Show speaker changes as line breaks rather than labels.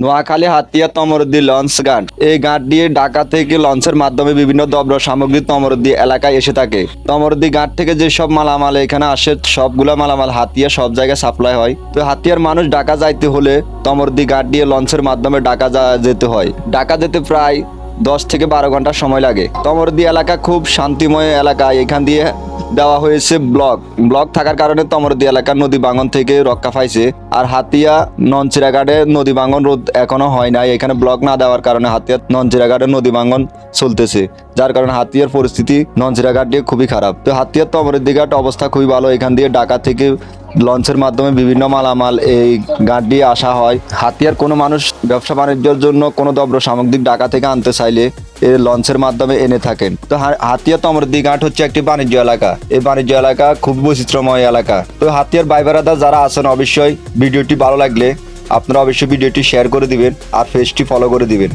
Noakhali Hatiya Tamaruddi launch ঘাট। এই ঘাট দিয়ে ঢাকা থেকে লঞ্চের মাধ্যমে বিভিন্ন দ্রব্য সামগ্রী তমরুদ্দি এলাকায় এসে থাকে। তমরুদ্দি ঘাট থেকে যেসব মালামাল এখানে আসে সবগুলা মালামাল হাতিয়া সব জায়গায় সাপ্লাই হয়। তো হাতিয়ার মানুষ ঢাকা যাইতে হলে তমরুদ্দি ঘাট দিয়ে লঞ্চের মাধ্যমে ঢাকা যেতে হয়। ঢাকা যেতে প্রায় 10 থেকে 12 ঘন্টা সময় লাগে। তমরুদ্দি এলাকা খুব শান্তিময় এলাকা। এখান দিয়ে দেওয়া হয়েছে ব্লক থাকার কারণে তমরুদ্দি এলাকার নদী ভাঙন থেকে রক্ষা পাইছে। আর হাতিয়া ননচিরাঘাটে নদী ভাঙন রোধ এখনো হয় নাই। এখানে ব্লক না দেওয়ার কারণে হাতিয়া ননচিরাঘাটে নদী ভাঙন চলতেছে, যার কারণে হাতিয়ার পরিস্থিতি ননচিরাঘাট দিয়ে খুবই খারাপ। তো হাতিয়ার তমরুদ্দি ঘাট অবস্থা খুবই ভালো। এখান দিয়ে ঢাকা থেকে লঞ্চের মাধ্যমে বিভিন্ন মালামাল এই ঘাট দিয়ে আসা হয়। হাতিয়ার কোনো মানুষ ব্যবসা বাণিজ্যের জন্য কোনো দ্রব্য সামগ্রিক ঢাকা থেকে আনতে চাইলে এই লঞ্চের মাধ্যমে এনে থাকেন। তো হাতিয়া তমরুদ্দি ঘাট হচ্ছে একটি বাণিজ্য এলাকা। এই বাণিজ্য এলাকা খুব বৈচিত্র্যময় এলাকা। তো হাতিয়ার ভাই বেড়াদা যারা আছেন, অবশ্যই ভিডিওটি ভালো লাগলে আপনারা অবশ্যই ভিডিওটি শেয়ার করে দিবেন আর পেজটি ফলো করে দিবেন।